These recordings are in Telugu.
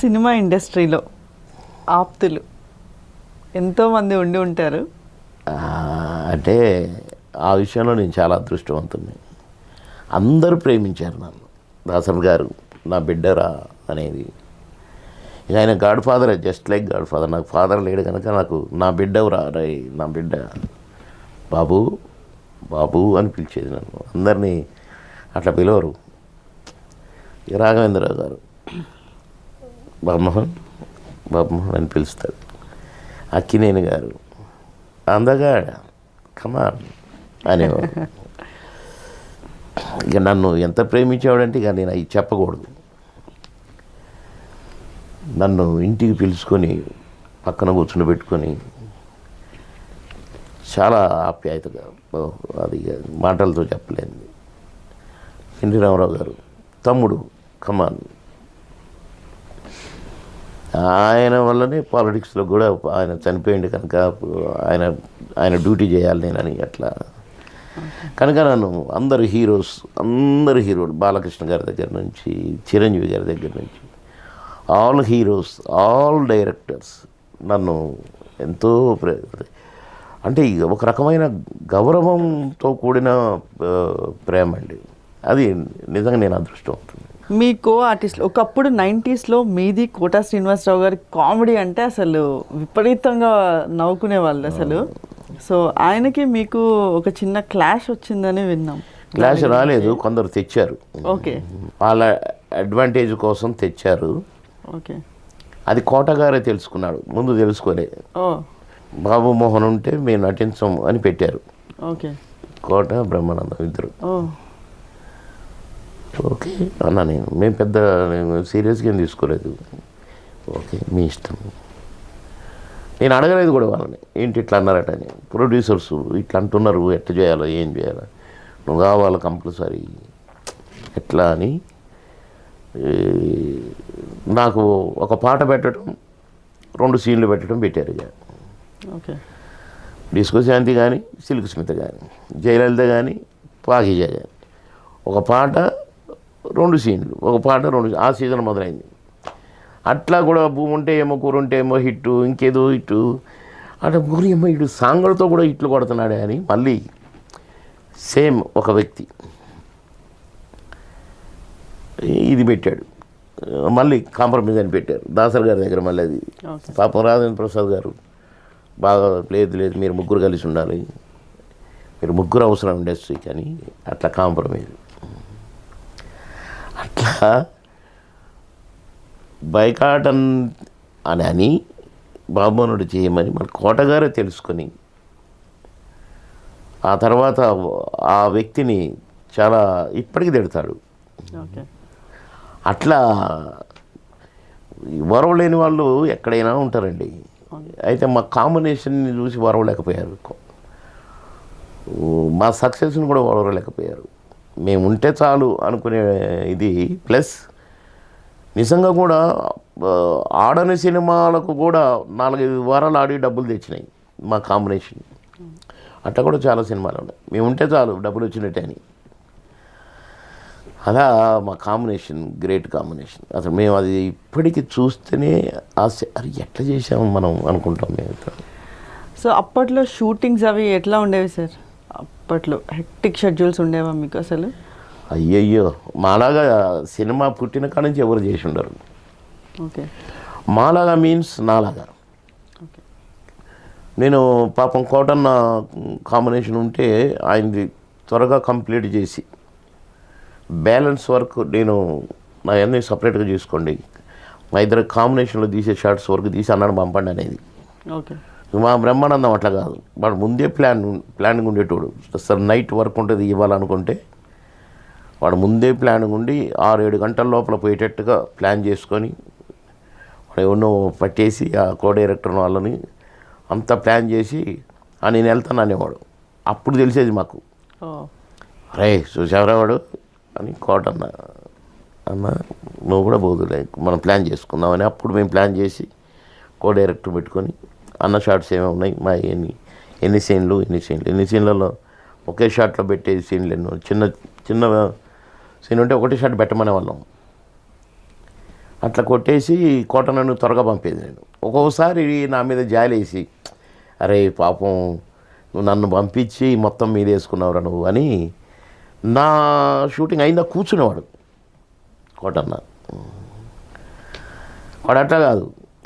సినిమా ఇండస్ట్రీలో ఆప్తులు ఎంతోమంది ఉండి ఉంటారు. అంటే ఆ విషయంలో నేను చాలా అదృష్టవంతుని. అందరూ ప్రేమించారు నన్ను. దాసరి గారు నా బిడ్డరా అనేది. ఇక ఆయన God father, just like God father. నాకు ఫాదర్ లేడు కనుక నాకు నా బిడ్డవరా రే, నా బిడ్డ బాబు బాబు అని పిలిచేది నన్ను. అందరినీ అట్లా పిలవరు. రాఘవేంద్రరావు గారు బాబుమోహన్ బాబుమోహన్ అని పిలుస్తాడు. అక్కినేని గారు అందగాడ కమాన్ అనేవాడు. ఇక నన్ను ఎంత ప్రేమించేవాడంటే ఇక నేను అవి చెప్పకూడదు. నన్ను ఇంటికి పిలుచుకొని పక్కన కూర్చుని పెట్టుకొని చాలా ఆప్యాయతగా, అది మాటలతో చెప్పలేంది. ఎన్టీ రామారావు గారు తమ్ముడు కమాన్. ఆయన వల్లనే పాలిటిక్స్లో కూడా ఆయన చనిపోయింది కనుక ఆయన డ్యూటీ చేయాలి నేనని అట్లా కనుక నన్ను అందరు హీరోలు బాలకృష్ణ గారి దగ్గర నుంచి చిరంజీవి గారి దగ్గర నుంచి ఆల్ హీరోస్, ఆల్ డైరెక్టర్స్ నన్ను ఎంతో అంటే ఒక రకమైన గౌరవంతో కూడిన ప్రేమ అండి. అది నిజంగా నేను అదృష్టవంతుని. మీ కో ఆర్టిస్టులు ఒకప్పుడు 90sలో మీది కోటా శ్రీనివాసరావు గారి కామెడీ అంటే అసలు విపరీతంగా నవ్వుకునే వాళ్ళు అసలు. సో ఆయనకి మీకు ఒక చిన్న క్లాష్ వచ్చిందని విన్నాం. క్లాష్ రాలేదు, కొందరు తెచ్చారు. ఓకే, వాళ్ళ అడ్వాంటేజ్ కోసం తెచ్చారు. ఓకే, అది కోట గారే తెలుసుకున్నాడు, ముందు తెలుసుకోలే. బాబు మోహన్ ఉంటే మేము నటించం అని పెట్టారు. ఓకే, కోట బ్రహ్మానందం ఇద్దరు. ఓకే అన్నా, మేము పెద్ద సీరియస్గా ఏం తీసుకోలేదు. ఓకే మీ ఇష్టం. నేను అడగలేదు కూడా వాళ్ళని, ఏంటి ఇట్లా అన్నారట అని. ప్రొడ్యూసర్స్ ఇట్లా అంటున్నారు, ఎట్లా చేయాలో ఏం చేయాలో, నువ్వు కావాలి కంపల్సరీ ఎట్లా అని. నాకు ఒక పాట పెట్టడం, 2 సీన్లు పెట్టారు. ఇక ఓకే, డిస్కో శాంతి కానీ, సిల్క్ స్మిత కానీ, జయలలిత కానీ, పాకిజా కానీ, ఒక పాట 2 సీన్లు, ఒక పాట 2, ఆ సీజన్ మొదలైంది. అట్లా కూడా భూమి ఉంటే ఏమో కూర ఉంటే ఏమో హిట్టు, ఇంకేదో హిట్టు, అట్లా కూర ఏమో ఇటు సాంగులతో కూడా హిట్లు కొడుతున్నాడే అని మళ్ళీ సేమ్ ఒక వ్యక్తి ఇది పెట్టాడు. మళ్ళీ కాంప్రమైజ్ అని పెట్టారు దాసరి గారి దగ్గర. మళ్ళీ అది పాపం రాజేంద్ర ప్రసాద్ గారు బాగా లేదు మీరు ముగ్గురు కలిసి ఉండాలి, మీరు ముగ్గురు అవసరం ఇండస్ట్రీకి అని అట్లా కాంప్రమైజ్. అట్లా బైకాటన్ అని బాబుమోహనుడు చేయమని మన కోటగారే తెలుసుకొని ఆ తర్వాత ఆ వ్యక్తిని చాలా ఇప్పటికీ తిడతాడు. అట్లా వరవలేని వాళ్ళు ఎక్కడైనా ఉంటారండి. అయితే మా కాంబినేషన్ని చూసి వరవలేకపోయారు, మా సక్సెస్ని కూడా వరవలేకపోయారు. మేము ఉంటే చాలు అనుకునే ఇది. ప్లస్ నిజంగా కూడా ఆడని సినిమాలకు కూడా 4-5 వారాలు ఆడి డబ్బులు తెచ్చినాయి మా కాంబినేషన్. అట్లా కూడా చాలా సినిమాలు ఉన్నాయి, మేము ఉంటే చాలు డబ్బులు వచ్చినట్టే అని. అలా మా కాంబినేషన్ గ్రేట్ కాంబినేషన్. అసలు మేము అది ఇప్పటికీ చూస్తేనే అది ఎట్లా చేసాము మనం అనుకుంటాం మేము. సో అప్పట్లో షూటింగ్స్ అవి ఎట్లా ఉండేవి సార్? అప్పట్లో హెక్టిక్ షెడ్యూల్స్ ఉండేవా మీకు అసలు? అయ్యయ్యో, మాలాగా సినిమా పుట్టిన కాడ నుంచి ఎవరు చేసి ఉండరు. ఓకే, మాలాగా మీన్స్ నాలాగా. నేను పాపం కోటన్న కాంబినేషన్ ఉంటే ఆయనది త్వరగా కంప్లీట్ చేసి బ్యాలెన్స్ వర్క్ నేను నా అన్నీ సపరేట్గా చేసుకోండి, మా ఇద్దరు కాంబినేషన్లో తీసే షార్ట్స్ వర్క్ తీసి అన్నాడు పంపండి అనేది. ఓకే, మా బ్రహ్మానందం అట్లా కాదు, వాడు ముందే ప్లానింగ్ ఉండేటోడు. సార్ నైట్ వర్క్ ఉంటుంది ఇవ్వాలనుకుంటే వాడు ముందే ప్లానింగ్ ఉండి 6-7 గంటల లోపల పోయేటట్టుగా ప్లాన్ చేసుకొని వాడు ఎన్నో పట్టేసి ఆ కో డైరెక్టర్ వాళ్ళని అంతా ప్లాన్ చేసి నేను వెళ్తాను అనేవాడు. అప్పుడు తెలిసేది మాకు, రే చూసావరా వాడు అని. కోట అన్న నువ్వు కూడా పోదులే మనం ప్లాన్ చేసుకుందామని అప్పుడు మేము ప్లాన్ చేసి కో డైరెక్టర్ పెట్టుకొని అన్న షార్ట్స్ ఏమేమి ఉన్నాయి మా ఎన్ని సీన్లలో ఒకే షాట్లో పెట్టే సీన్లు ఎన్నో. చిన్న సీన్ ఉంటే ఒకటే షాట్ పెట్టమనే వాళ్ళం. అట్లా కొట్టేసి కోటనన్ను త్వరగా పంపేది నేను. ఒక్కొక్కసారి నా మీద జాలేసి, అరే పాపం నువ్వు నన్ను పంపించి మొత్తం మీద వేసుకున్నావురా నువ్వు అని నా షూటింగ్ అయిందా కూర్చునేవాడు కోటన్న. వాడు అట్లా కాదు,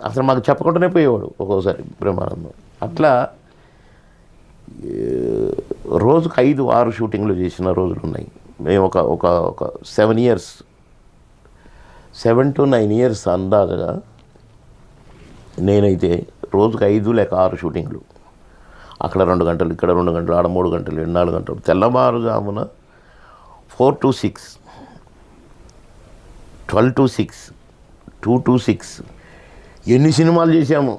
అసలు మాకు చెప్పకుండానే పోయేవాడు ఒక్కోసారి బ్రహ్మానందం. అట్లా రోజుకు 5-6 షూటింగ్లు చేసిన రోజులు ఉన్నాయి. మేము ఒక 7 years 7 to 9 years అందాజగా నేనైతే రోజుకు 5 లేక 6 షూటింగ్లు. అక్కడ 2 గంటలు, ఇక్కడ 2 గంటలు, ఆడ 3 గంటలు, 4 గంటలు, తెల్లవారుజామున 4 to 6, 12 to 6, 2 to 6 ఎన్ని సినిమాలు చేశాము.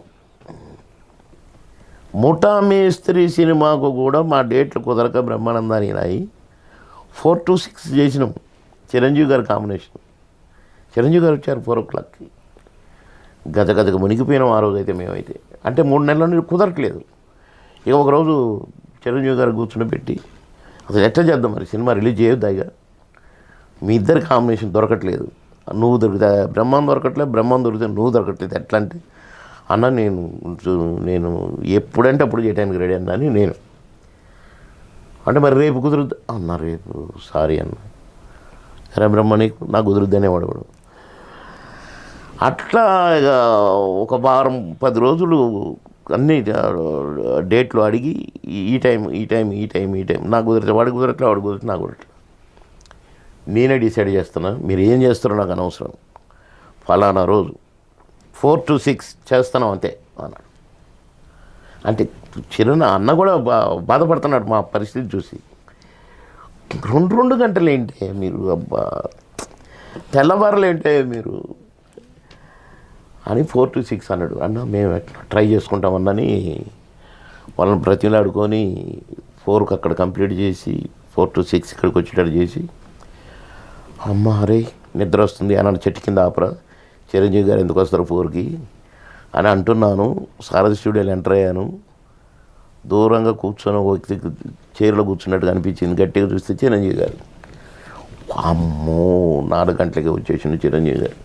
ముఠా మేస్త్రి సినిమాకు కూడా మా డేట్లు కుదరక బ్రహ్మానందాన్ని రాయి 4 to 6 చేసినాం. చిరంజీవి గారి కాంబినేషన్. చిరంజీవి గారు వచ్చారు 4 o'clockకి. గజగజగా మునిగిపోయినాం ఆ రోజు అయితే మేమైతే. అంటే 3 నెలల నుండి కుదరట్లేదు. ఇక ఒకరోజు చిరంజీవి గారు కూర్చుని పెట్టి, అసలు ఎట్లా చేద్దాం మరి సినిమా రిలీజ్ చేయొద్దా, ఇక మీ ఇద్దరి కాంబినేషన్ దొరకట్లేదు, నువ్వు దొరికితే బ్రహ్మాండం దొరకట్లేదు, బ్రహ్మాండం దొరికితే నువ్వు దొరకట్లేదు, ఎట్లా అంటే అన్న నేను ఎప్పుడంటే అప్పుడు చేయడానికి రెడీ అన్నా అని నేను అంటే, మరి రేపు కుదురుద్దు అన్న, రేపు సారీ అన్న, సరే బ్రహ్మ నీకు నాకు కుదురుద్ది అనేవాడు. అట్లా ఇక ఒక వారం 10 రోజులు అన్ని డేట్లు అడిగి ఈ టైం నాకు కుదిరితే వాడికి కుదరట్లే, వాడికి కుదిరితే నాకు కుదరట్లే. నేనే డిసైడ్ చేస్తున్నా, మీరు ఏం చేస్తారో నాకు అనవసరం, ఫలానా రోజు 4 to 6 చేస్తున్నాం అంతే అన్నాడు. అంటే అన్న కూడా బాధపడుతున్నాడు మా పరిస్థితి చూసి. 2 గంటలు ఏంటి మీరు, అబ్బా తెల్లవారులు ఏంటే మీరు అని 4 to 6 అన్నాడు. అన్న మేము ఎట్లా ట్రై చేసుకుంటామన్నని వాళ్ళని బ్రతిలాడుకొని 4కి అక్కడ కంప్లీట్ చేసి 4 to 6 ఇక్కడికి వచ్చేటట్టు చేసి, అమ్మ అరే నిద్ర వస్తుంది అని చెట్టు కింద ఆపరా, చిరంజీవి గారు ఎందుకు వస్తారు 4కి అని అంటున్నాను. సారథి స్టూడియోలో ఎంటర్ అయ్యాను. దూరంగా కూర్చొని ఒక చైర్లో కూర్చున్నట్టుగా అనిపించింది. గట్టిగా చూస్తే చిరంజీవి గారు. అమ్మో 4 గంటలకి వచ్చేసింది చిరంజీవి గారు.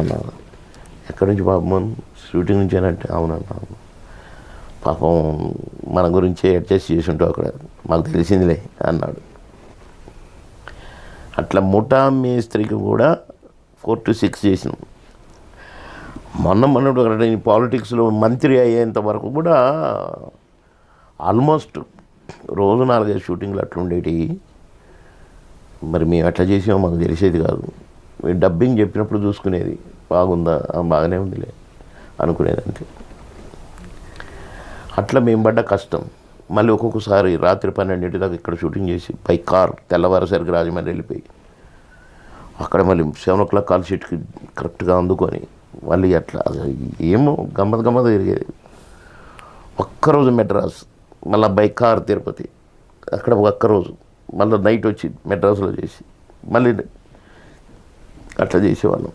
అన్న ఎక్కడి నుంచి పాపం, షూటింగ్ నుంచి అంటే అవునన్నా, పాపం మన గురించి అడ్జస్ట్ చేసి ఉంటావు అక్కడ, మాకు తెలిసిందిలే అన్నాడు. అట్లా ముఠా మేస్త్రికి కూడా 4 to 6 చేసినాం. మొన్న పాలిటిక్స్లో మంత్రి అయ్యేంత వరకు కూడా ఆల్మోస్ట్ రోజు 4-5 షూటింగ్లు అట్లా ఉండేవి. మరి మేము ఎట్లా చేసామో మాకు తెలిసేది కాదు. డబ్బింగ్ చెప్పినప్పుడు చూసుకునేది, బాగుందా బాగానే ఉందిలే అనుకునేది అంతే. అట్లా మేము పడ్డ కష్టం. మళ్ళీ ఒక్కొక్కసారి రాత్రి 12 దాకా ఇక్కడ షూటింగ్ చేసి బై కార్ తెల్లవారుసరికి రాజమండ్రి వెళ్ళిపోయి అక్కడ మళ్ళీ 7 o'clock కాల్ షీట్కి కరెక్ట్గా అందుకొని మళ్ళీ అట్లా ఏమో గమ్మత్ తిరిగేది. ఒక్కరోజు మెడ్రాస్, మళ్ళీ బై కార్ తిరుపతి, అక్కడ ఒక్కరోజు మళ్ళీ నైట్ వచ్చి మెడ్రాస్లో చేసి మళ్ళీ అట్లా చేసేవాళ్ళం.